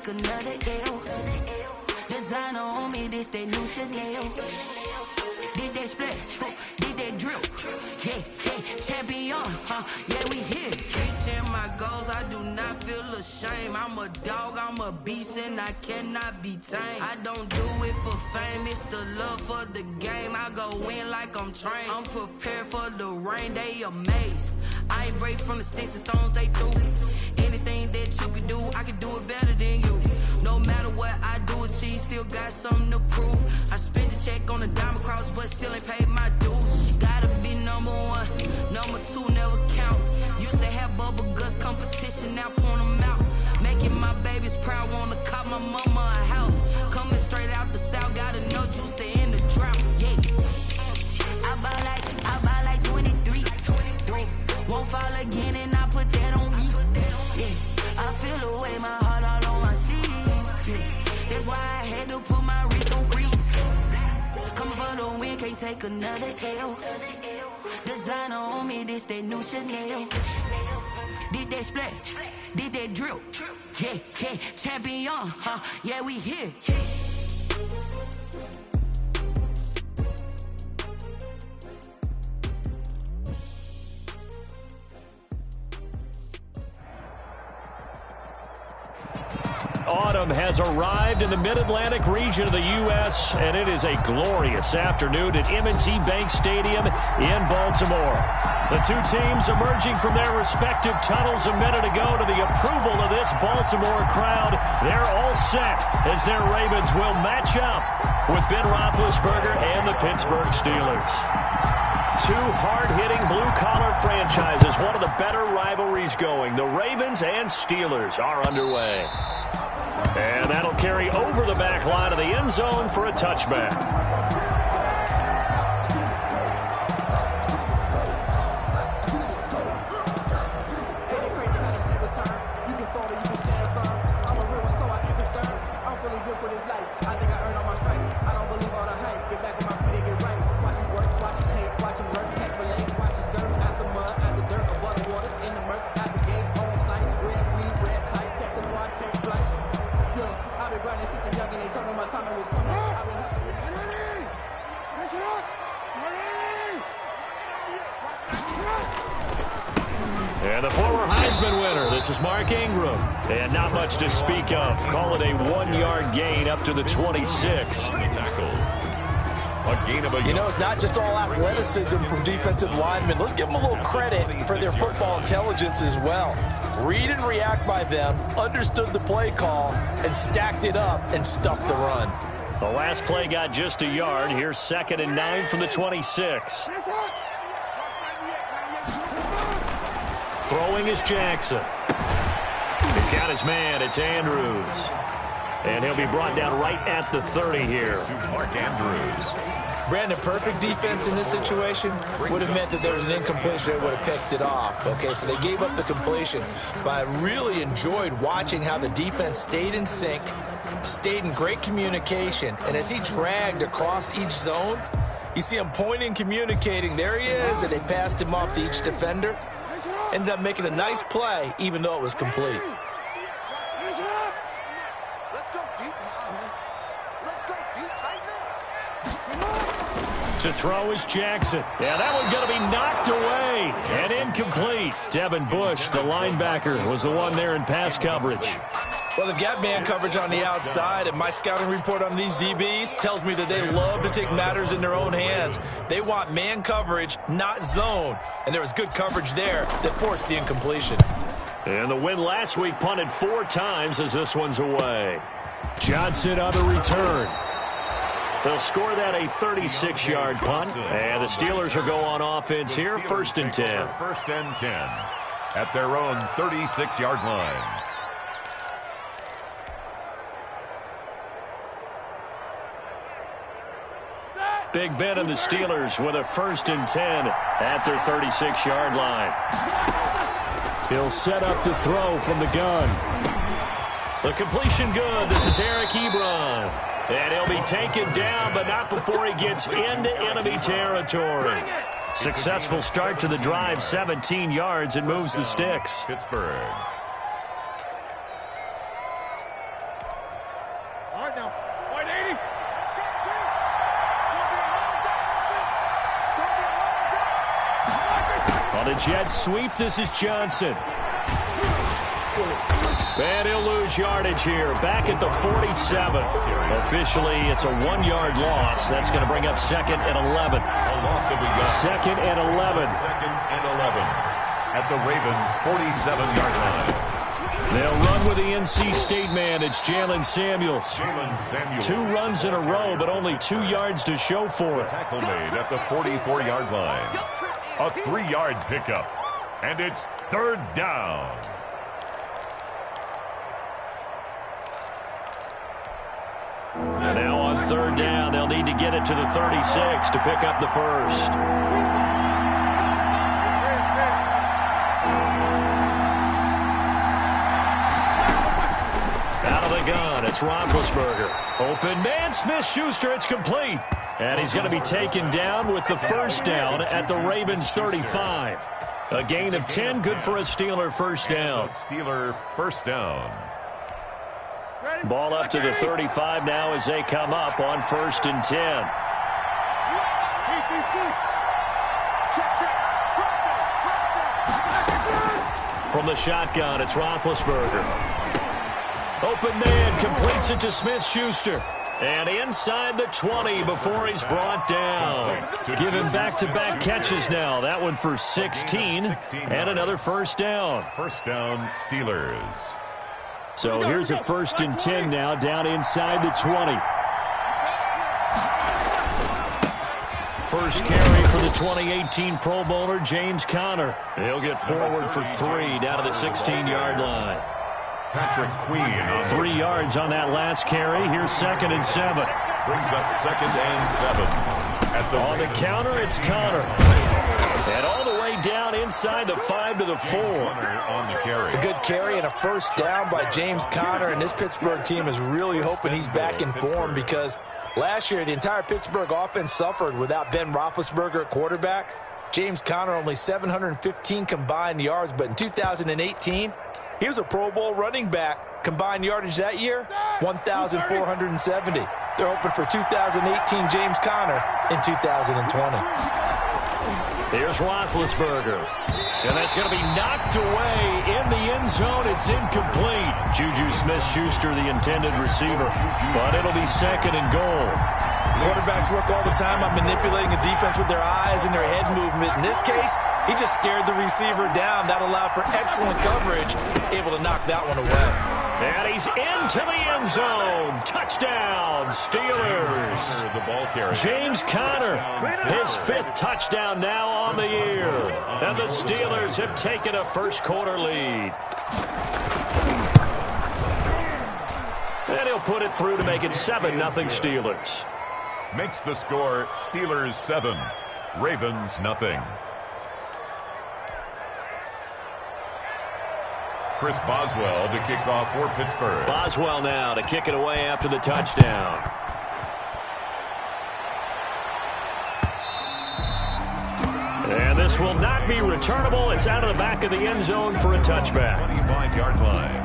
take another L. Designer on me, this that new Chanel. Did that split, did that drill. Yeah, champion, yeah, we here. Reaching my goals, I do not feel ashamed. I'm a dog, I'm a beast, and I cannot be tamed. I don't do it for fame, it's the love for the game. I go in like I'm trained. I'm prepared for the rain, they amazed. I ain't break from the sticks and stones they threw. Anything that you can do, I can do it better than you. No matter what I do, achieve, still got something to prove. I spent the check on the diamond cross, but still ain't paid my dues. Gotta be number one, number two never count. Used to have bubble guts competition, now point them out. Making my babies proud, wanna cop my mama a house. Coming straight out the south, got enough juice to end the drought. Yeah, I buy like 23. Won't fall again, and I put that on me. Yeah, I feel the way, my heart all on my sleeve. Yeah, that's why I had to put my wrist on freeze. Coming for the win, can't take another L. Designer on me, this that new Chanel. Did that split, did that drill. Yeah, champion, yeah, we here. Autumn has arrived in the mid-Atlantic region of the U.S., and it is a glorious afternoon at M&T Bank Stadium in Baltimore. The two teams emerging from their respective tunnels a minute ago to the approval of this Baltimore crowd. They're all set as their Ravens will match up with Ben Roethlisberger and the Pittsburgh Steelers. Two hard-hitting blue-collar franchises, one of the better rivalries going. The Ravens and Steelers are underway. And that'll carry over the back line of the end zone for a touchback. And the former Heisman winner, this is Mark Ingram. And not much to speak of. Call it a 1-yard gain up to the 26. You know, it's not just all athleticism from defensive linemen. Let's give them a little credit for their football intelligence as well. Read and react by them, understood the play call, and stacked it up and stuffed the run. The last play got just a yard. Here's 2nd and 9 from the 26. Throwing is Jackson. He's got his man. It's Andrews. And he'll be brought down right at the 30 here. Mark Andrews. Brandon, perfect defense in this situation would have meant that there was an incompletion. They would have picked it off. Okay, so they gave up the completion. But I really enjoyed watching how the defense stayed in sync, stayed in great communication. And as he dragged across each zone, you see him pointing, communicating. There he is, and they passed him off to each defender. Ended up making a nice play, even though it was complete. To throw is Jackson. Yeah, that one's going to be knocked away and incomplete. Devin Bush, the linebacker, was the one there in pass coverage. Well, they've got man coverage on the outside, and my scouting report on these DBs tells me that they love to take matters in their own hands. They want man coverage, not zone. And there was good coverage there that forced the incompletion. And the win last week punted 4 times as this one's away. Johnson on the return. They'll score that a 36-yard punt. And the Steelers will go on offense here, 1st and 10. 1st and 10 at their own 36-yard line. Big Ben and the Steelers with a 1st and 10 at their 36-yard line. He'll set up to throw from the gun. The completion good. This is Eric Ebron. And he'll be taken down, but not before he gets into enemy territory. Successful start to the drive, 17 yards, and moves the sticks. Pittsburgh. All right, now. White 80. On a jet sweep, this is Johnson. And he'll lose yardage here. Back at the 47. Officially, it's a 1-yard loss. That's going to bring up 2nd and 11. A loss of a yard. 2nd and 11. 2nd and 11 at the Ravens' 47-yard line. They'll run with the NC State man. It's Jalen Samuels. 2 runs in a row, but only 2 yards to show for it. Tackle made at the 44-yard line. A 3-yard pickup. And it's 3rd down. And now on 3rd down, they'll need to get it to the 36 to pick up the first. Out of the gun, it's Roethlisberger. Open man, Smith-Schuster, it's complete. And he's going to be taken down with the first down at the Ravens' 35. A gain of 10, good for a Steeler first down. Steeler first down. Ball up to the 35 now as they come up on 1st and 10. From the shotgun, it's Roethlisberger. Open man completes it to Smith-Schuster. And inside the 20 before he's brought down. Give him back-to-back catches now. That one for 16 and another first down. First down, Steelers. So here's a 1st and 10 now down inside the 20. First carry for the 2018 Pro Bowler, James Conner. He'll get forward for 3 down to the 16-yard line. Patrick Queen. 3 yards on that last carry. Here's 2nd and 7. Brings up 2nd and 7. On the counter, it's Conner. And all the way down inside the 5 to the 4. On the carry. A good carry and a first down by James Conner, and this Pittsburgh team is really hoping he's back in form because last year the entire Pittsburgh offense suffered without Ben Roethlisberger at quarterback. James Conner only 715 combined yards, but in 2018, he was a Pro Bowl running back. Combined yardage that year, 1,470. They're hoping for 2018 James Conner in 2020. Here's Roethlisberger. And that's going to be knocked away in the end zone. It's incomplete. Juju Smith-Schuster, the intended receiver. But it'll be 2nd and goal. Quarterbacks work all the time on manipulating a defense with their eyes and their head movement. In this case, he just stared the receiver down. That allowed for excellent coverage, able to knock that one away. And he's into the end zone. Touchdown, Steelers. The ball carrier. James Conner, his 5th touchdown now on the year. And the Steelers have taken a first-quarter lead. And he'll put it through to make it 7-0 Steelers. Makes the score Steelers 7, Ravens nothing. Chris Boswell to kick off for Pittsburgh. Boswell now to kick it away after the touchdown. And this will not be returnable. It's out of the back of the end zone for a touchback. 25-yard line.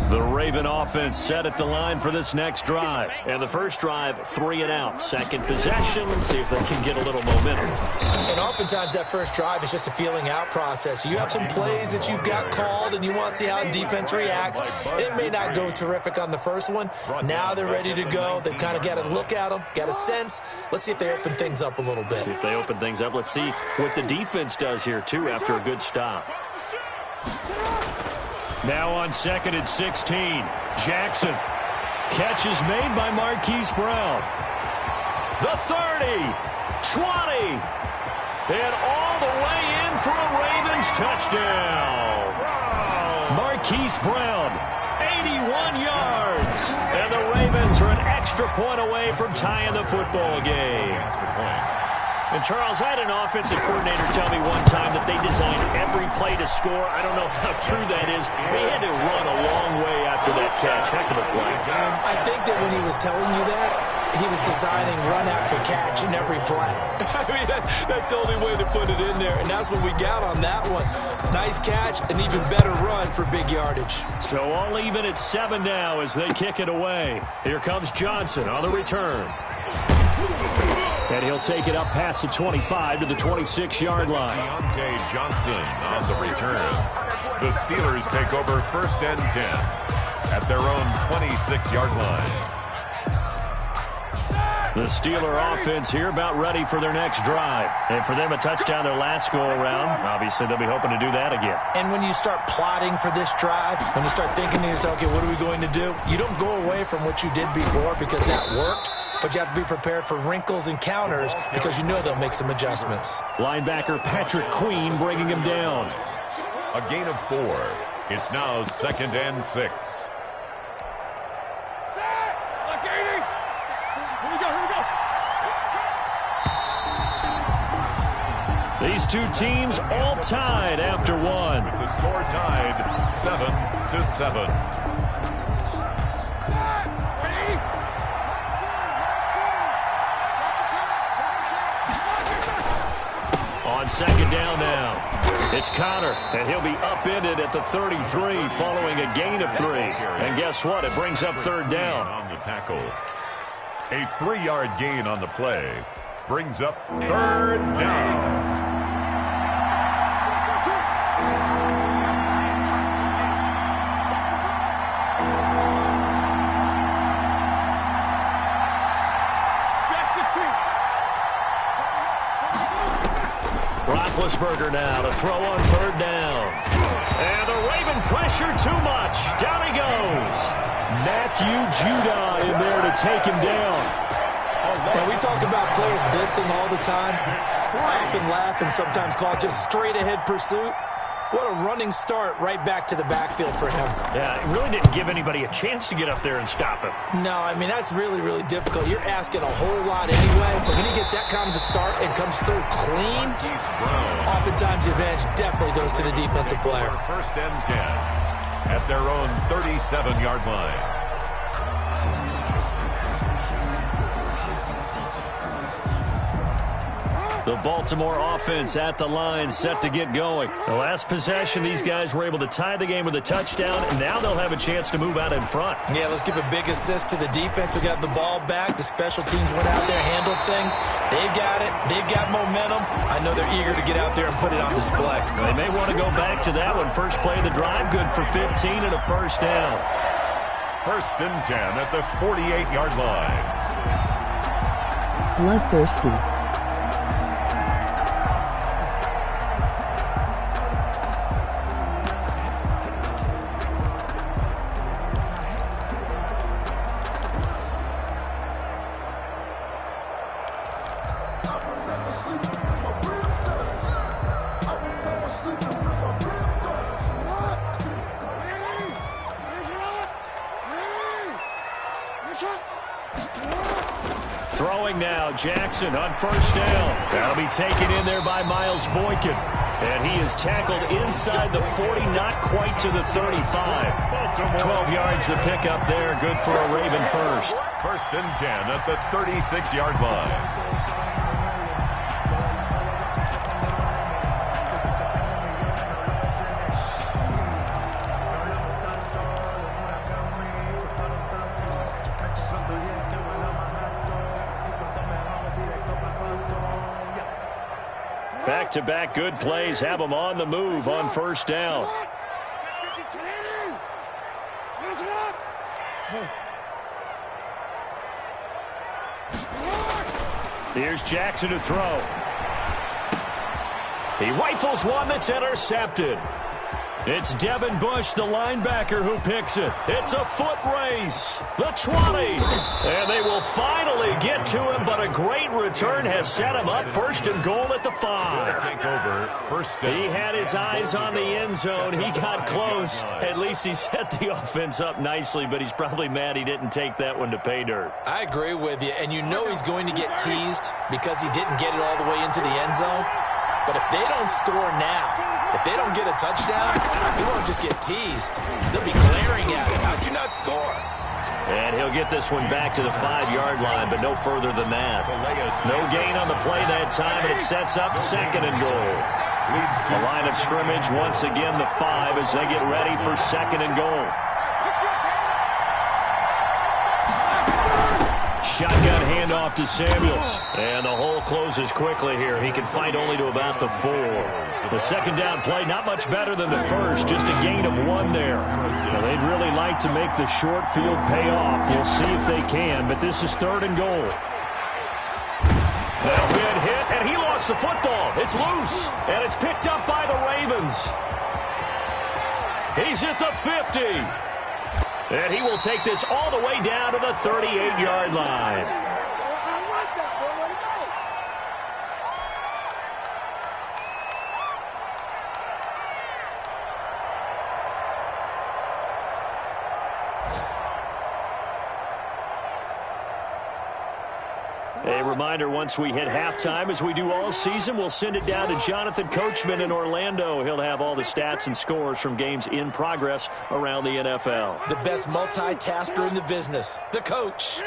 The Raven offense set at the line for this next drive. And the first drive, 3 and out. Second possession. Let's see if they can get a little momentum. And oftentimes that first drive is just a feeling out process. You have some plays that you've got called and you want to see how defense reacts. It may not go terrific on the first one. Now they're ready to go. They've kind of got to look at them, got a sense. Let's see if they open things up a little bit. See if they open things up. Let's see what the defense does here, too, after a good stop. Now on 2nd and 16. Jackson. Catch is made by Marquise Brown. The 30. 20. And all the way in for a Ravens touchdown. Marquise Brown. 81 yards. And the Ravens are an extra point away from tying the football game. And, Charles, I had an offensive coordinator tell me one time that they designed every play to score. I don't know how true that is. They had to run a long way after that catch. Heck of a play. I think that when he was telling you that, he was designing run after catch in every play. I mean, that's the only way to put it in there, and that's what we got on that one. Nice catch, an even better run for big yardage. So all even at 7 now as they kick it away. Here comes Johnson on the return. And he'll take it up past the 25 to the 26-yard line. Deontay Johnson on the return. The Steelers take over 1st and 10 at their own 26-yard line. The Steeler offense here about ready for their next drive. And for them, a touchdown their last go-around. Obviously, they'll be hoping to do that again. And when you start plotting for this drive, when you start thinking to yourself, okay, what are we going to do? You don't go away from what you did before because that worked. But you have to be prepared for wrinkles and counters because you know they'll make some adjustments. Linebacker Patrick Queen bringing him down. A gain of 4. It's now 2nd and 6. These two teams all tied after one. With the score tied 7-7. On 2nd down now. It's Connor, and he'll be upended at the 33 following a gain of 3. And guess what? It brings up 3rd down. On the tackle. A 3-yard gain on the play brings up 3rd down. Roethlisberger now to throw on 3rd down. And the Raven pressure too much. Down he goes. Matthew Judon in there to take him down. And we talk about players blitzing all the time. I often laugh and sometimes call it just straight ahead pursuit. What a running start right back to the backfield for him. Yeah, it really didn't give anybody a chance to get up there and stop him. No, I mean, that's really, really difficult. You're asking a whole lot anyway, but when he gets that kind of a start and comes through clean, oftentimes the advantage definitely goes to the defensive player. 1st and 10 at their own 37-yard line. The Baltimore offense at the line, set to get going. The last possession, these guys were able to tie the game with a touchdown, and now they'll have a chance to move out in front. Yeah, let's give a big assist to the defense who got the ball back. The special teams went out there, handled things. They've got it. They've got momentum. I know they're eager to get out there and put it on display. They may want to go back to that one. First play of the drive, good for 15 and a 1st down. 1st and 10 at the 48-yard line. Bloodthirsty. Throwing now, Jackson on 1st down. That'll be taken in there by Miles Boykin. And he is tackled inside the 40, not quite to the 35. 12 yards to pick up there, good for a Raven first. 1st and 10 at the 36-yard line. Back-to-back good plays have them on the move on 1st down. Here's Jackson to throw. He rifles one that's intercepted. It's Devin Bush, the linebacker, who picks it. It's a foot race. The 20. And they will finally get to him, but a great return has set him up 1st and goal at the 5. Take over 1st down. He had his eyes on the end zone. He got close. At least he set the offense up nicely, but he's probably mad he didn't take that one to pay dirt. I agree with you, and you know he's going to get teased because he didn't get it all the way into the end zone. But if they don't score now, if they don't get a touchdown, he won't just get teased. They'll be glaring at him. How'd you not score? And he'll get this one back to the 5-yard line, but no further than that. No gain on the play that time, and it sets up 2nd and goal. The line of scrimmage, once again, the 5 as they get ready for 2nd and goal. Shotgun handoff to Samuels. And the hole closes quickly here. He can fight only to about the 4. The second down play, not much better than the first. Just a gain of 1 there. Now, they'd really like to make the short field pay off. We'll see if they can, but this is 3rd and goal. They'll get hit, and he lost the football. It's loose, and it's picked up by the Ravens. He's at the 50. And he will take this all the way down to the 38-yard line. A reminder, once we hit halftime, as we do all season, we'll send it down to Jonathan Coachman in Orlando. He'll have all the stats and scores from games in progress around the NFL. The best multitasker in the business, the coach.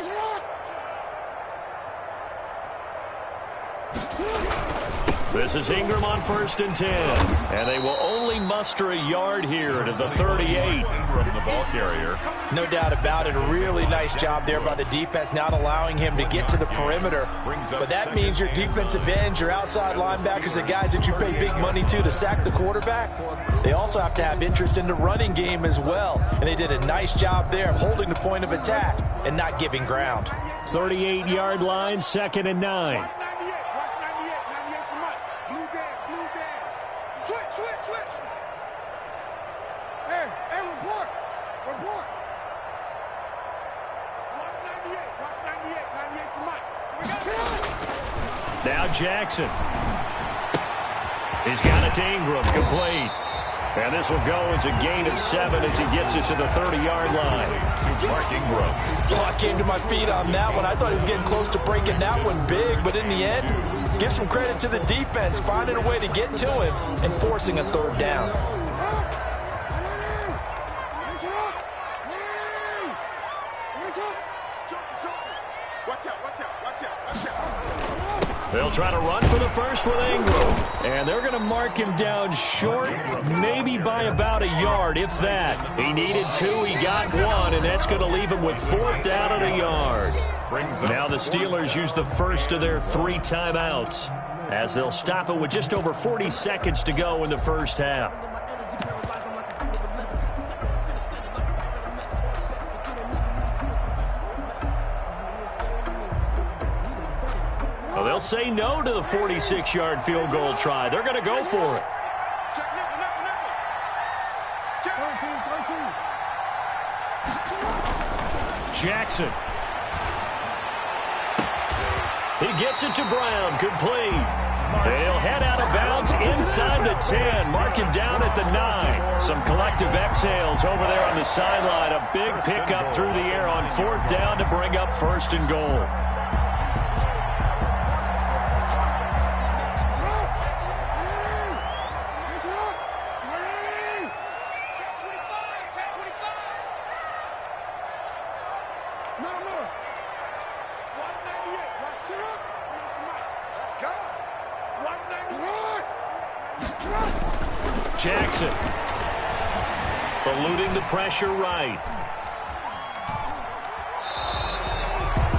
This is Ingram on 1st and 10. And they will only muster a yard here to the 38. Ingram, the ball carrier. No doubt about it. A really nice job there by the defense, not allowing him to get to the perimeter. But that means your defensive ends, your outside linebackers, the guys that you pay big money to sack the quarterback, they also have to have interest in the running game as well. And they did a nice job there of holding the point of attack and not giving ground. 38-yard line, 2nd and 9. Now Jackson. He's got it to Ingram, complete. And this will go as a gain of 7 as he gets it to the 30-yard line. Mark Ingram. Oh, I came to my feet on that one. I thought he was getting close to breaking that one big, but in the end, give some credit to the defense, finding a way to get to him and forcing a 3rd down. They'll try to run for the first with Ingram. And they're going to mark him down short, maybe by about a yard, if that. He needed 2, he got 1, and that's going to leave him with 4th down and a yard. Now the Steelers use the first of their 3 timeouts as they'll stop it with just over 40 seconds to go in the first half. They'll say no to the 46-yard field goal try. They're going to go for it. Jackson. He gets it to Brown, complete. They'll head out of bounds inside the 10. Mark him down at the 9. Some collective exhales over there on the sideline. A big pickup through the air on 4th down to bring up 1st and goal. Jackson eluding the pressure right.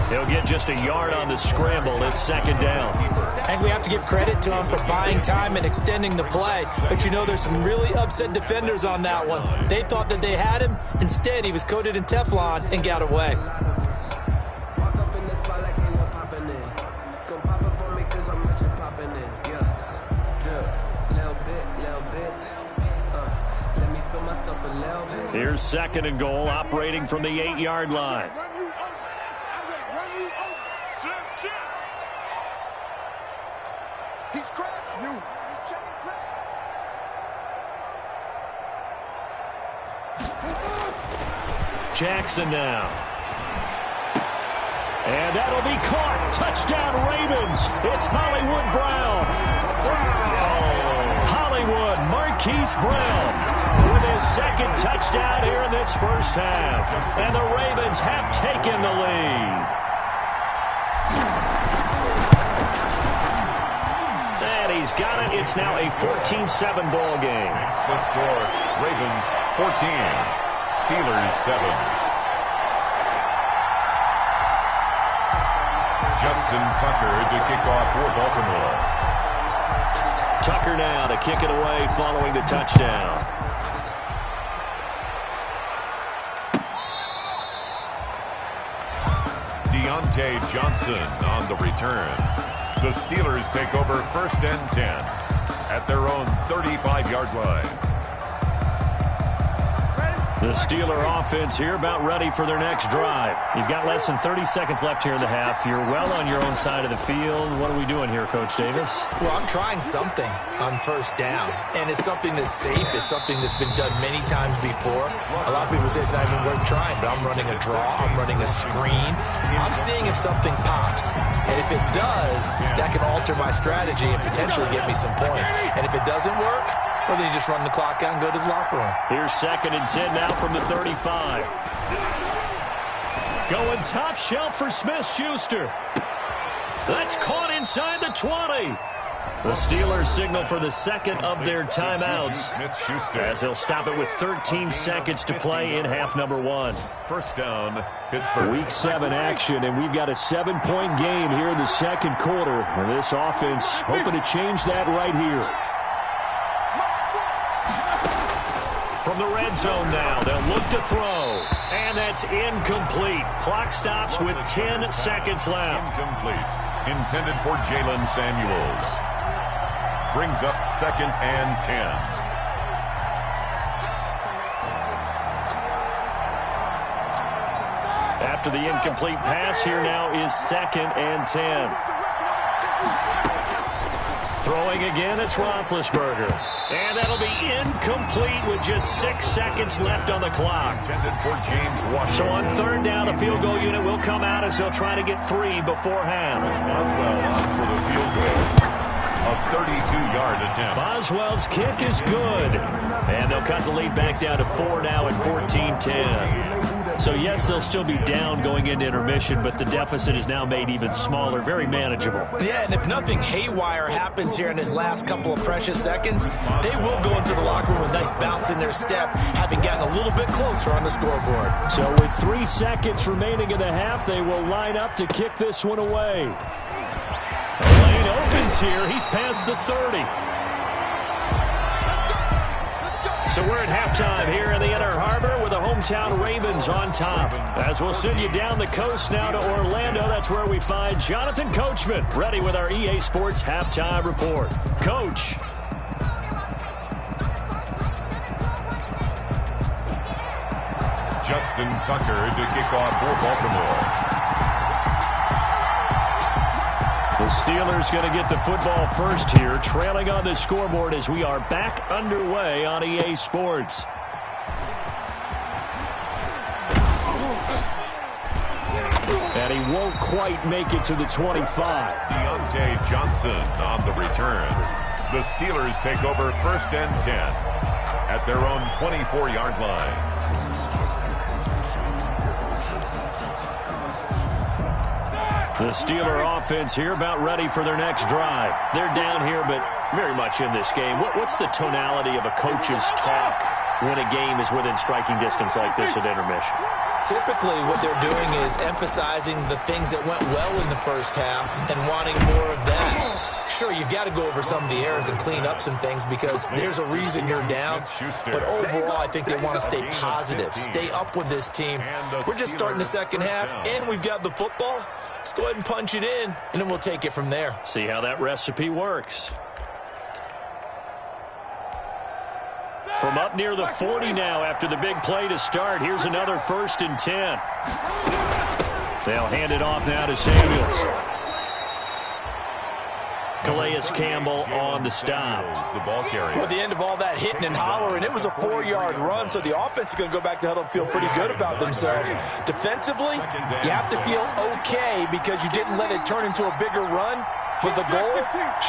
He'll get just a yard on the scramble. It's 2nd down. I think we have to give credit to him for buying time and extending the play. But you know, there's some really upset defenders on that one. They thought that they had him. Instead, he was coated in Teflon and got away. Here's 2nd and goal, operating from the 8-yard line. Jackson now. And that'll be caught. Touchdown Ravens. It's Hollywood Brown. Hollywood Marquise Brown with his second touchdown here in this first half. And the Ravens have taken the lead. And he's got it. It's now a 14-7 ball game. Makes the score. Ravens 14. Steelers 7. Justin Tucker to kick off for Baltimore. Tucker now to kick it away following the touchdown. Deontay Johnson on the return. The Steelers take over 1st and 10 at their own 35-yard line. The Steeler offense here about ready for their next drive. You've got less than 30 seconds left here in the half. You're well on your own side of the field. What are we doing here, Coach Davis? Well, I'm trying something on 1st down, and it's something that's safe. It's something that's been done many times before. A lot of people say it's not even worth trying, but I'm running a draw. I'm running a screen. I'm seeing if something pops, and if it does, that can alter my strategy and potentially get me some points. And if it doesn't work, well, then you just run the clock out and go to the locker room. Here's 2nd and 10 now from the 35. Going top shelf for Smith-Schuster. That's caught inside the 20. The Steelers signal for the second of their timeouts as they'll stop it with 13 seconds to play in half number 1. 1st down, Pittsburgh. Week 7 action, and we've got a 7-point game here in the second quarter. And this offense hoping to change that right here. From the red zone now, they'll look to throw. And that's incomplete. Clock stops with 10 seconds left. Incomplete. Intended for Jalen Samuels. Brings up 2nd and 10. After the incomplete pass, here now is 2nd and 10. Throwing again, it's Roethlisberger. And that'll be incomplete with just 6 seconds left on the clock. Intended for James Washington. So on 3rd down, the field goal unit will come out as they'll try to get 3 before half. Boswell on for the field goal. A 32-yard attempt. Boswell's kick is good. And they'll cut the lead back down to 4 now at 14-10. So, yes, they'll still be down going into intermission, but the deficit is now made even smaller, very manageable. Yeah, and if nothing haywire happens here in his last couple of precious seconds, they will go into the locker room with a nice bounce in their step, having gotten a little bit closer on the scoreboard. So with 3 seconds remaining in the half, they will line up to kick this one away. The lane opens here. He's past the 30. So we're at halftime here in the Inner Harbor with the hometown Ravens on top. As we'll send you down the coast now to Orlando, that's where we find Jonathan Coachman, ready with our EA Sports Halftime Report. Coach. Justin Tucker to kick off for Baltimore. The Steelers going to get the football first here, trailing on the scoreboard as we are back underway on EA Sports. And he won't quite make it to the 25. Deontay Johnson on the return. The Steelers take over 1st and 10 at their own 24-yard line. The Steeler offense here about ready for their next drive. They're down here, but very much in this game. What's the tonality of a coach's talk when a game is within striking distance like this at intermission? Typically, what they're doing is emphasizing the things that went well in the first half and wanting more of that. Sure, you've got to go over some of the errors and clean up some things because there's a reason you're down. But overall, I think they want to stay positive, stay up with this team. We're just starting the second half, and we've got the football. Let's go ahead and punch it in, and then we'll take it from there. See how that recipe works. From up near the 40 now after the big play to start. Here's another 1st and 10. They'll hand it off now to Samuels. Calais Campbell on the stop. The ball carrier. Well, at the end of all that hitting and hollering, it was a 4-yard run, so the offense is going to go back to huddle and feel pretty good about themselves. Defensively, you have to feel okay because you didn't let it turn into a bigger run. With the goal,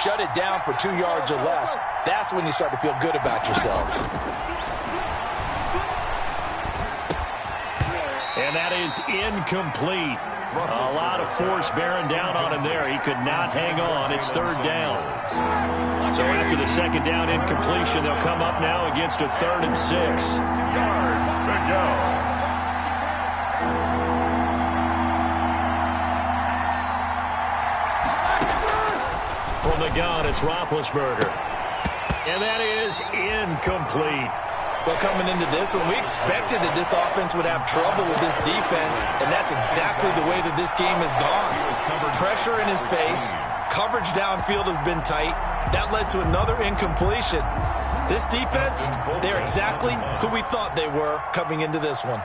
shut it down for 2 yards or less. That's when you start to feel good about yourselves. And that is incomplete. A lot of force bearing down on him there. He could not hang on. It's third down. So after the second down incompletion, they'll come up now against a 3rd and 6. Yards to go. From the gun, it's Roethlisberger. And that is incomplete. Well, coming into this one, we expected that this offense would have trouble with this defense, and that's exactly the way that this game has gone. Pressure in his face, coverage downfield has been tight. That led to another incompletion. This defense, they're exactly who we thought they were coming into this one.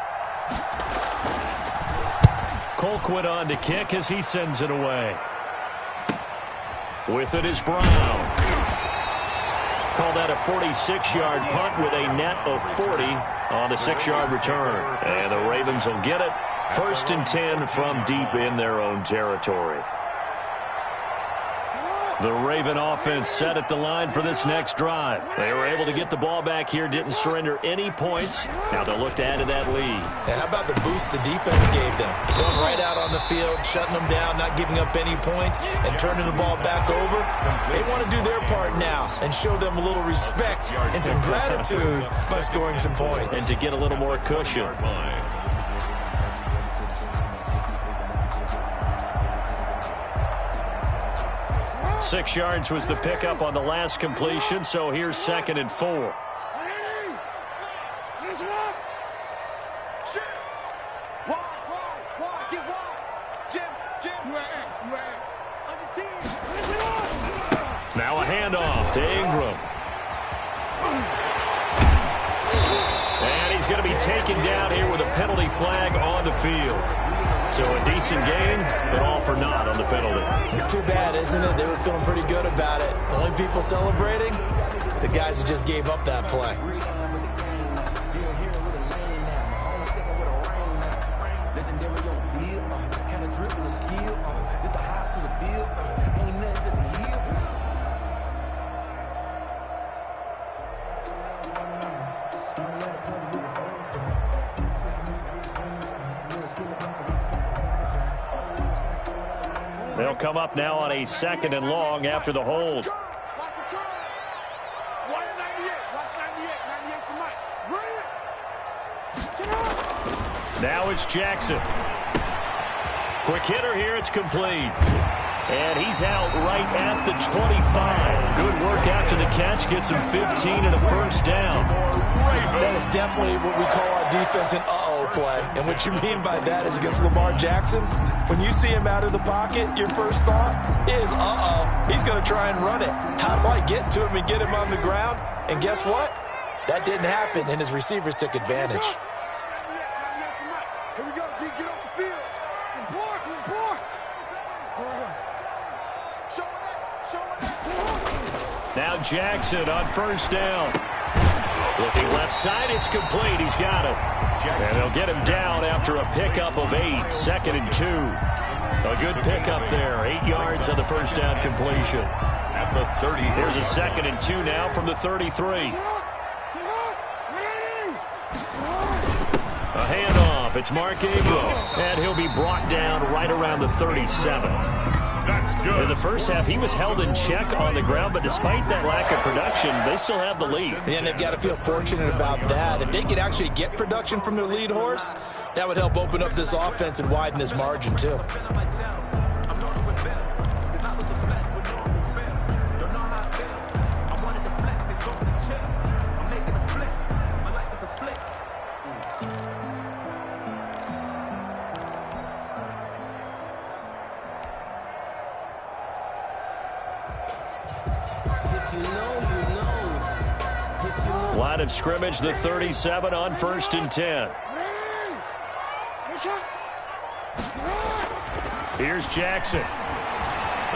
Colquitt on to kick as he sends it away. With it is Brown. Call that a 46-yard punt with a net of 40 on the 6-yard return. And the Ravens will get it. 1st and 10 from deep in their own territory. The Raven offense set at the line for this next drive. They were able to get the ball back here, didn't surrender any points. Now they'll look to add to that lead. And how about the boost the defense gave them? Going right out on the field, shutting them down, not giving up any points, and turning the ball back over. They want to do their part now and show them a little respect and some gratitude by scoring some points. And to get a little more cushion. 6 yards was the pickup on the last completion, so here's 2nd and 4. Now a handoff to Ingram. And he's going to be taken down here with a penalty flag on the field. So a decent game, but all for naught on the penalty. It's too bad, isn't it? They were feeling pretty good about it. The only people celebrating, the guys who just gave up that play. They'll come up now on a 2nd and long after the hold. Now it's Jackson. Quick hitter here, it's complete. And he's out right at the 25. Good work after the catch, gets him 15 and a 1st down. That is definitely what we call our defense an uh-oh play. And what you mean by that is against Lamar Jackson, when you see him out of the pocket, your first thought is, uh-oh, he's going to try and run it. How do I get to him and get him on the ground? And guess what? That didn't happen, and his receivers took advantage. Here we go, G, get off the field. Good boy, good boy. Now Jackson on 1st down. Looking left side, it's complete. He's got it. And they'll get him down after a pickup of 8. 2nd and 2. A good pickup there. 8 yards on the 1st down completion. At the 30. Here's a 2nd and 2 now from the 33. A handoff. It's Mark Ingram. And he'll be brought down right around the 37. That's good. In the first half, he was held in check on the ground, but despite that lack of production, they still have the lead. And they've got to feel fortunate about that. If they could actually get production from their lead horse, that would help open up this offense and widen this margin, too. Line of scrimmage, the 37 on 1st and 10. Here's Jackson.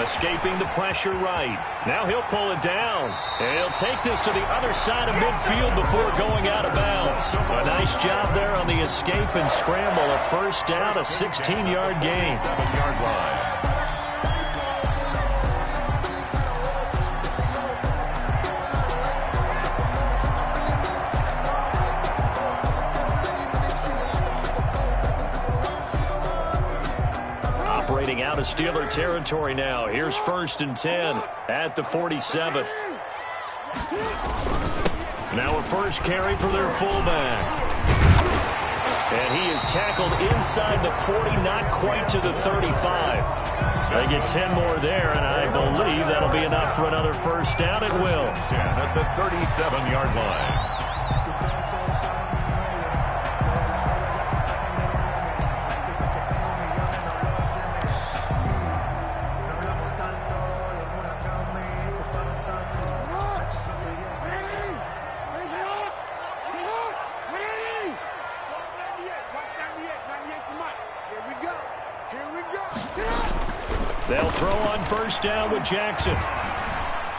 Escaping the pressure right. Now he'll pull it down. And he'll take this to the other side of midfield before going out of bounds. A nice job there on the escape and scramble. A 1st down, a 16-yard gain. 7-yard line. Steeler territory now. Here's 1st and 10 at the 47. Now a first carry for their fullback. And he is tackled inside the 40, not quite to the 35. They get 10 more there, and I believe that'll be enough for another first down. It will. 10 at the 37-yard line. They'll throw on first down with Jackson.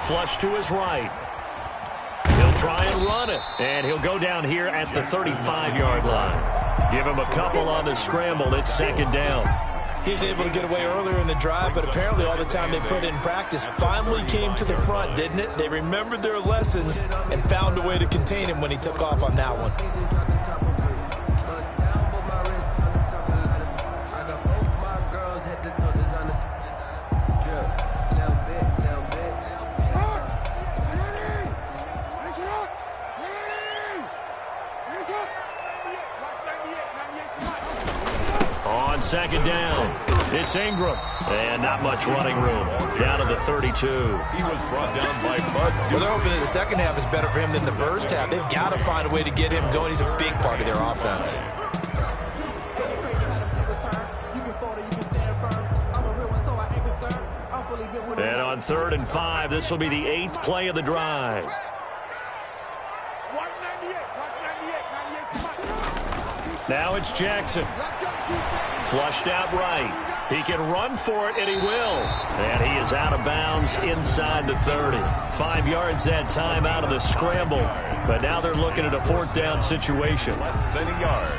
Flush to his right. He'll try and run it. And he'll go down here at the 35-yard line. Give him a couple on the scramble. It's 2nd down. He was able to get away earlier in the drive, but apparently all the time they put in practice finally came to the front, didn't it? They remembered their lessons and found a way to contain him when he took off on that one. On 2nd down, it's Ingram. And not much running room. Down to the 32. He was brought down by Bud. Well, they're hoping that the second half is better for him than the first half. They've got to find a way to get him going. He's a big part of their offense. And on 3rd and 5, this will be the 8th play of the drive. Now it's Jackson. Flushed out right. He can run for it, and he will. And he is out of bounds inside the 30. 5 yards that time out of the scramble. But now they're looking at a 4th down situation. Less than a yard.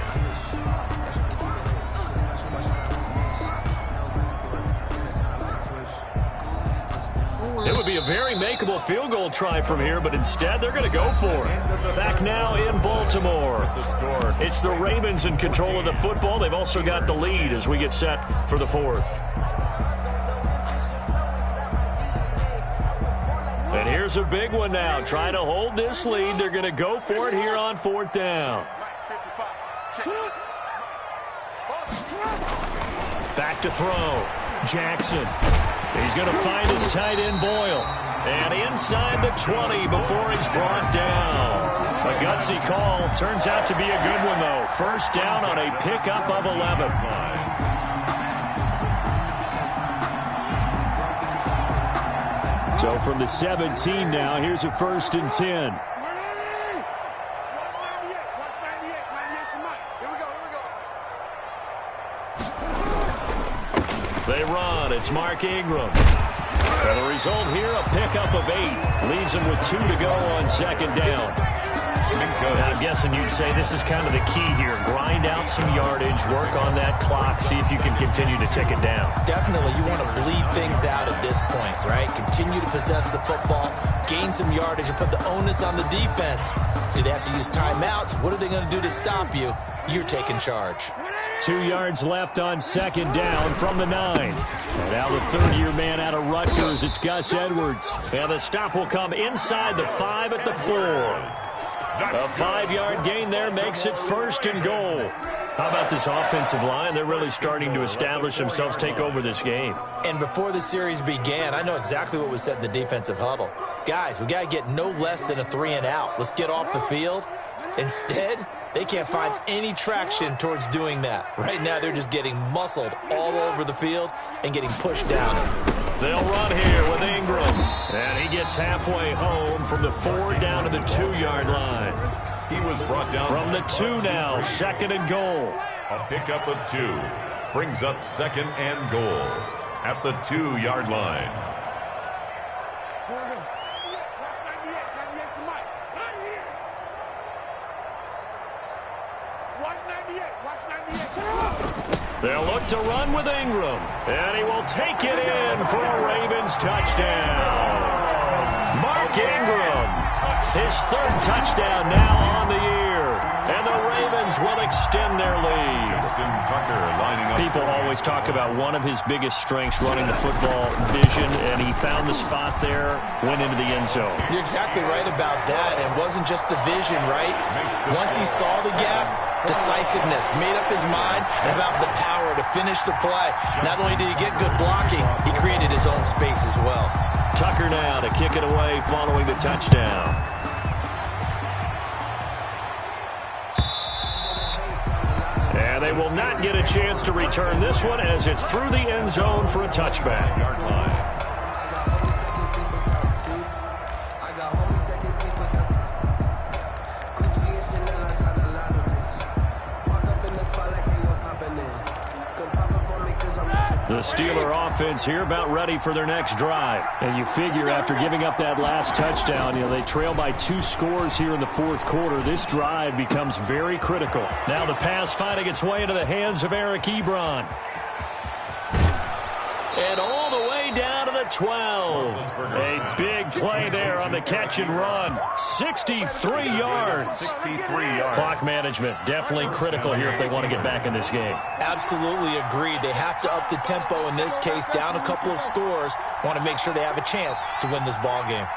It would be a very makeable field goal try from here, but instead they're going to go for it. Back now in Baltimore. It's the Ravens in control of the football. They've also got the lead as we get set for the 4th. And here's a big one now. Trying to hold this lead. They're going to go for it here on 4th down. Back to throw. Jackson. He's going to find his tight end, Boyle. And inside the 20 before he's brought down. A gutsy call. Turns out to be a good one, though. First down on a pickup of 11. So from the 17 now, here's a 1st and 10. They run. It's Mark Ingram. And the result here, a pickup of 8. Leaves him with 2 to go on 2nd down. Now, I'm guessing you'd say this is kind of the key here. Grind out some yardage, work on that clock, see if you can continue to tick it down. Definitely. You want to bleed things out at this point, right? Continue to possess the football, gain some yardage, and put the onus on the defense. Do they have to use timeouts? What are they going to do to stop you? You're taking charge. 2 yards left on 2nd down from the 9. And now the 3rd-year man out of Rutgers, it's Gus Edwards. And the stop will come inside the 5 at the 4. A 5-yard gain there makes it 1st and goal. How about this offensive line? They're really starting to establish themselves, take over this game. And before the series began, I know exactly what was said in the defensive huddle. Guys, we got to get no less than a 3-and-out. Let's get off the field. Instead, they can't find any traction towards doing that. Right now, they're just getting muscled all over the field and getting pushed down. They'll run here with Ingram. And he gets halfway home from the 4 down to the 2-yard line. He was brought down from the 2 now, 2nd and goal. A pickup of 2 brings up 2nd and goal at the 2-yard line. They'll look to run with Ingram, and he will take it in for a Ravens touchdown. Mark Ingram, his 3rd touchdown now on the year. And the Ravens will extend their lead. Justin Tucker lining up. People always talk about one of his biggest strengths running the football, vision, and he found the spot there, went into the end zone. You're exactly right about that. It wasn't just the vision, right? Once he saw the gap, decisiveness, made up his mind, and about the power to finish the play. Not only did he get good blocking, he created his own space as well. Tucker now to kick it away following the touchdown. And they will not get a chance to return this one as it's through the end zone for a touchback. Yard line. The Steeler offense here about ready for their next drive. And you figure after giving up that last touchdown, they trail by 2 scores here in the fourth quarter. This drive becomes very critical. Now the pass finding its way into the hands of Eric Ebron. And all the way down to the 12. A big play there on the catch and run. 63 yards. 63 yards. Clock management definitely critical here if they want to get back in this game. Absolutely agreed. They have to up the tempo in this case, down a couple of scores. Want to make sure they have a chance to win this ball game.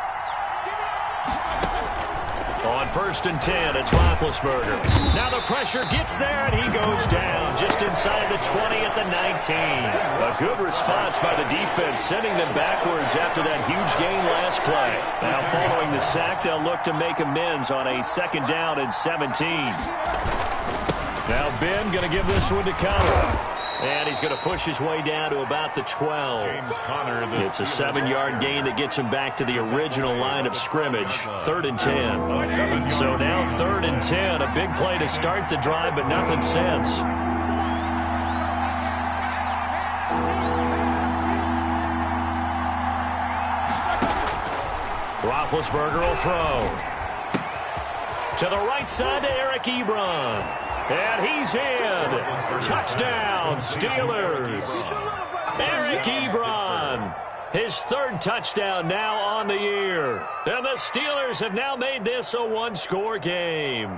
On 1st and 10, it's Roethlisberger. Now the pressure gets there, and he goes down just inside the 20 at the 19. A good response by the defense, sending them backwards after that huge gain last play. Now following the sack, they'll look to make amends on a 2nd down and 17. Now Ben going to give this one to Connor. And he's going to push his way down to about the 12. James Conner, It's a 7-yard gain that gets him back to the original line of scrimmage. 3rd and 10. So now 3rd and 10. A big play to start the drive, but nothing since. Roethlisberger will throw. To the right side to Eric Ebron. And he's in. Touchdown, Steelers. Eric Ebron. His 3rd touchdown now on the year. And the Steelers have now made this a 1-score game.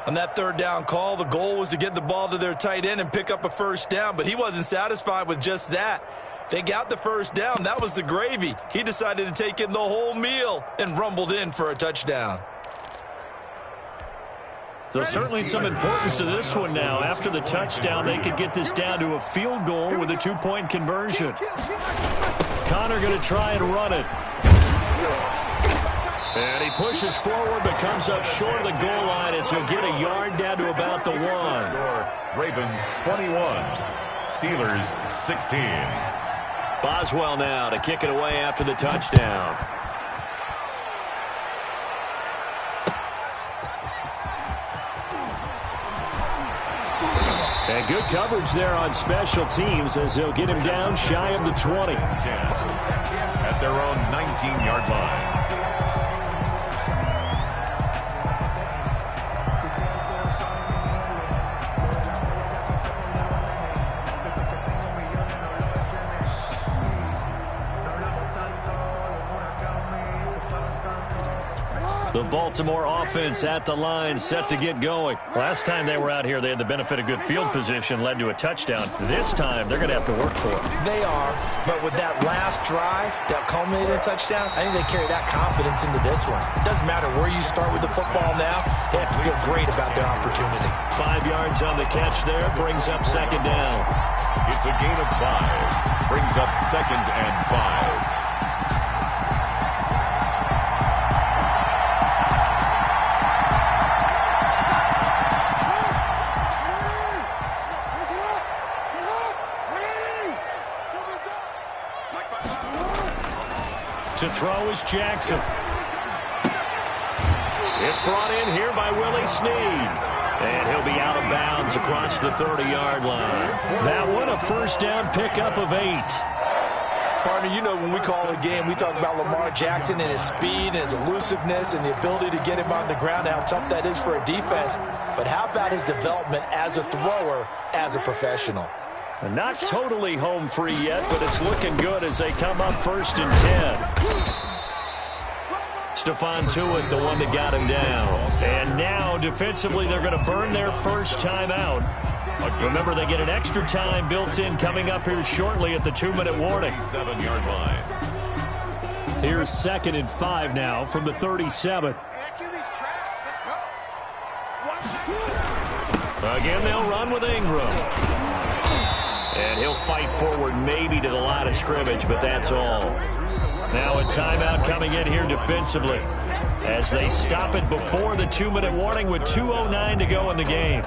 On that 3rd down call, the goal was to get the ball to their tight end and pick up a 1st down, but he wasn't satisfied with just that. They got the 1st down. That was the gravy. He decided to take in the whole meal and rumbled in for a touchdown. So certainly some importance to this one now. After the touchdown, they could get this down to a field goal with a 2-point conversion. Connor going to try and run it. And he pushes forward but comes up short of the goal line as he'll get a yard down to about the 1. Ravens 21. Steelers 16. Boswell now to kick it away after the touchdown. And good coverage there on special teams as they'll get him down shy of the 20. At their own 19-yard line. The Baltimore offense at the line, set to get going. Last time they were out here, they had the benefit of good field position, led to a touchdown. This time, they're going to have to work for it. They are, but with that last drive that culminated in a touchdown, I think they carry that confidence into this one. It doesn't matter where you start with the football now. They have to feel great about their opportunity. 5 yards on the catch there, brings up 2nd down. It's a gain of 5. Brings up 2nd and 5. To throw is Jackson. It's brought in here by Willie Snead. And he'll be out of bounds across the 30-yard line. That one a 1st down pickup of 8. Partner, you know when we call a game, we talk about Lamar Jackson and his speed and his elusiveness and the ability to get him on the ground, how tough that is for a defense. But how about his development as a thrower, as a professional? Not totally home free yet, but it's looking good as they come up 1st and 10. Stephon Tuitt, the one that got him down. And now, defensively, they're going to burn their first timeout. Remember, they get an extra time built in coming up here shortly at the 2-minute warning. 7-yard line. Here's 2nd and 5 now from the 37. Again, they'll run with Ingram. And he'll fight forward maybe to the line of scrimmage, but that's all. Now a timeout coming in here defensively as they stop it before the 2-minute warning with 2:09 to go in the game.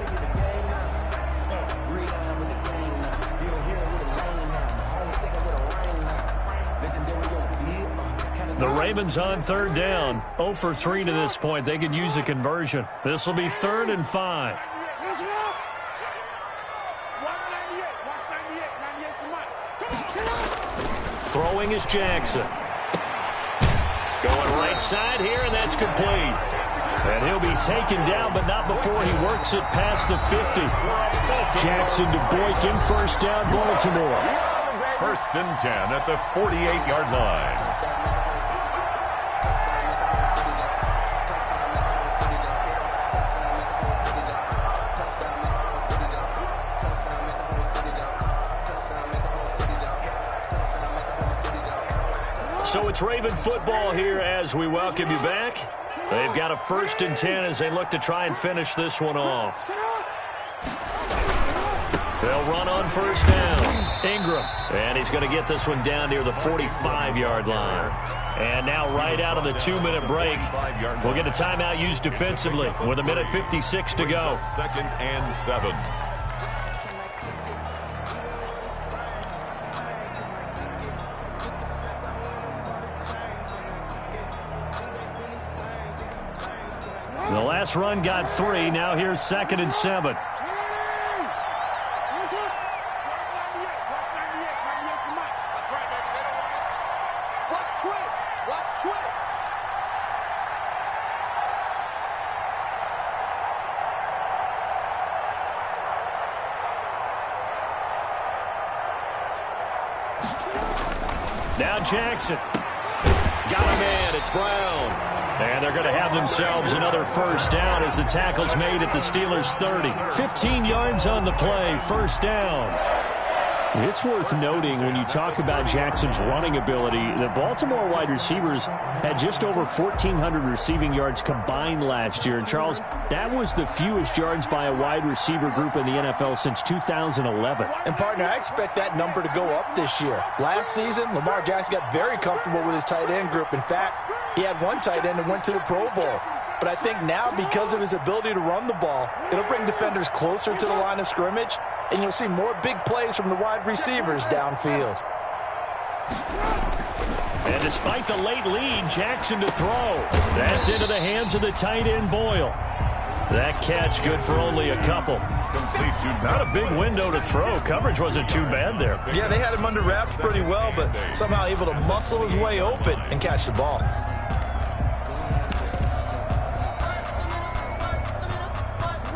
The Ravens on 3rd down. 0 for 3 to this point. They could use a conversion. This will be 3rd and 5. Throwing is Jackson. Going right side here, and that's complete. And he'll be taken down, but not before he works it past the 50. Jackson to Boykin, first down, Baltimore. 1st and 10 at the 48-yard line. So it's Raven football here as we welcome you back. They've got a 1st and 10 as they look to try and finish this one off. They'll run on 1st down. Ingram. And he's going to get this one down near the 45-yard line. And now right out of the 2-minute break, we'll get a timeout used defensively with 1:56 to go. 2nd and 7. The last run got 3. Now here's 2nd and 7. Now Jackson. Got him in. It's Brown. And they're going to have themselves another 1st down as the tackle's made at the Steelers' 30. 15 yards on the play, 1st down. It's worth noting when you talk about Jackson's running ability, the Baltimore wide receivers had just over 1,400 receiving yards combined last year. And, Charles, that was the fewest yards by a wide receiver group in the NFL since 2011. And, partner, I expect that number to go up this year. Last season, Lamar Jackson got very comfortable with his tight end group. In fact, he had one tight end that went to the Pro Bowl. But I think now, because of his ability to run the ball, it'll bring defenders closer to the line of scrimmage, and you'll see more big plays from the wide receivers downfield. And despite the late lead, Jackson to throw. That's into the hands of the tight end, Boyle. That catch good for only a couple. Not a big window to throw. Coverage wasn't too bad there. Yeah, they had him under wraps pretty well, but somehow able to muscle his way open and catch the ball.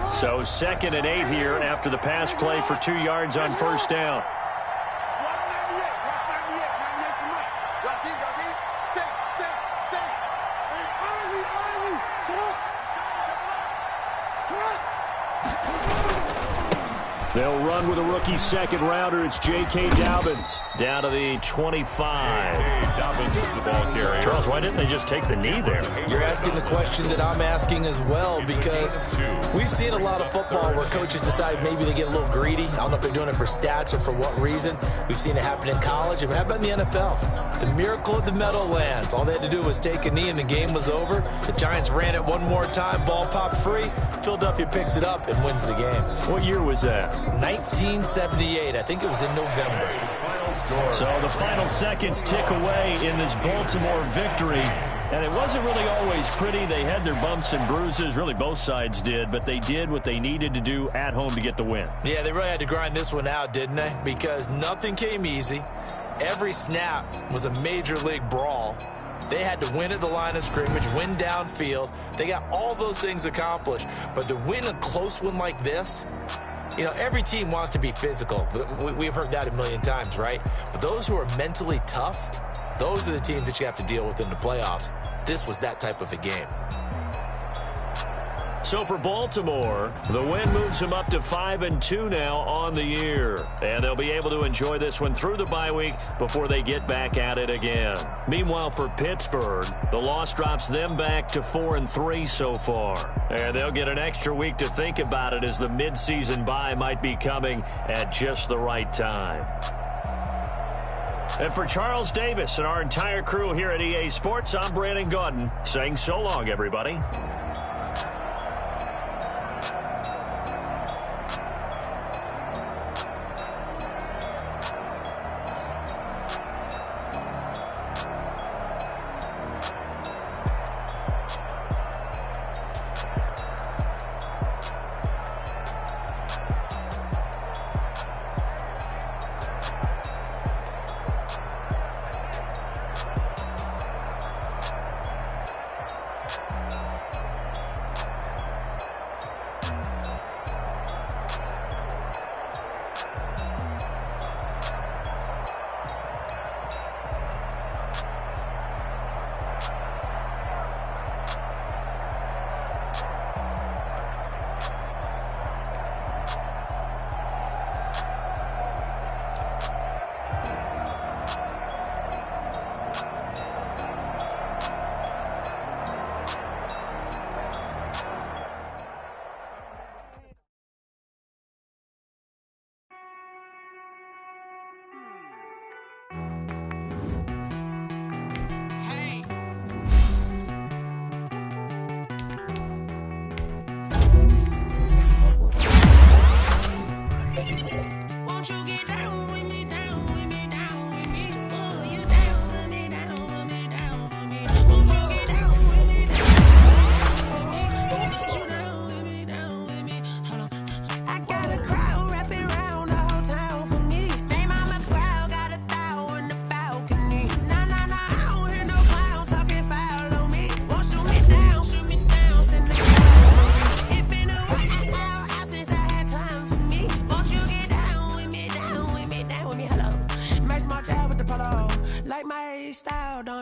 So 2nd and 8 here after the pass play for 2 yards on 1st down. They'll run with a rookie 2nd rounder. It's J.K. Dobbins down to the 25. Dobbins is the ball carrier. Charles, why didn't they just take the knee there? You're asking the question that I'm asking as well, because we've seen a lot of football where coaches decide maybe they get a little greedy. I don't know if they're doing it for stats or for what reason. We've seen it happen in college. And how about in the NFL? The miracle of the Meadowlands. All they had to do was take a knee and the game was over. The Giants ran it one more time. Ball popped free. Philadelphia picks it up and wins the game. What year was that? 1978. I think it was in November. So the final seconds tick away in this Baltimore victory. And it wasn't really always pretty. They had their bumps and bruises. Really, both sides did. But they did what they needed to do at home to get the win. Yeah, they really had to grind this one out, didn't they? Because nothing came easy. Every snap was a major league brawl. They had to win at the line of scrimmage, win downfield. They got all those things accomplished. But to win a close one like this, you know, every team wants to be physical. We've heard that a million times, right? But those who are mentally tough, Those are the teams that you have to deal with in the playoffs. This was that type of a game. So for Baltimore, the win moves them up to 5-2 now on the year. And they'll be able to enjoy this one through the bye week before they get back at it again. Meanwhile, for Pittsburgh, the loss drops them back to 4-3 so far. And they'll get an extra week to think about it as the midseason bye might be coming at just the right time. And for Charles Davis and our entire crew here at EA Sports, I'm Brandon Gaudin saying so long, everybody.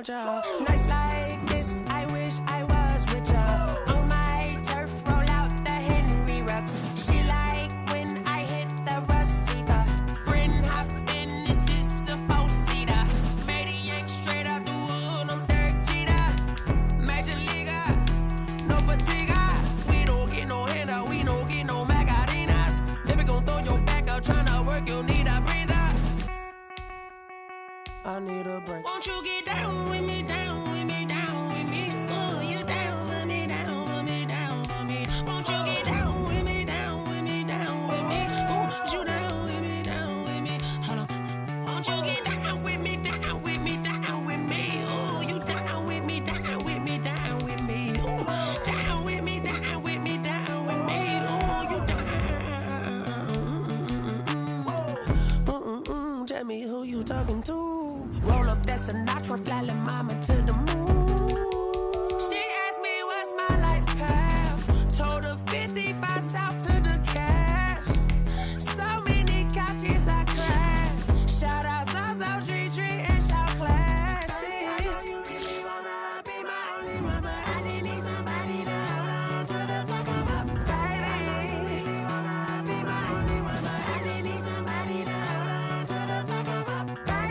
Nights like this, I wish I was with ya. On my turf, roll out the Henry Rux. She like when I hit the receiver. Friend hop in, this is a four-seater. Made a yank straight out the wood, I'm Derek Jeter. Major leaguer, no fatigue. We don't get no handout, we don't get no Magarinas. Never gon' throw your back out, tryna work, you need a breather. I need a break. Won't you get down with me, down with me, down with me? Oh, you down with me, down with me, down with me. Won't you get down with me, down with me, down with me? Oh, you down with me, down with me. Hold on. Won't you get down with me, down with me, down with me? Oh, you down with me, down with me, down with me. Oh, down with me, down with me, down with me. Oh, you down. Tell me who you talking to. Roll up that Sinatra, fly la mama to the moon. She asked me what's my life path. Told her 55 south to the cat. So many couches I cried. Shout out South Street and shout classy. I know you really wanna be my only one, but I didn't need somebody to hold on to the second up, baby. I know you really wanna be my only one, but I didn't need somebody to hold on to the second up, baby.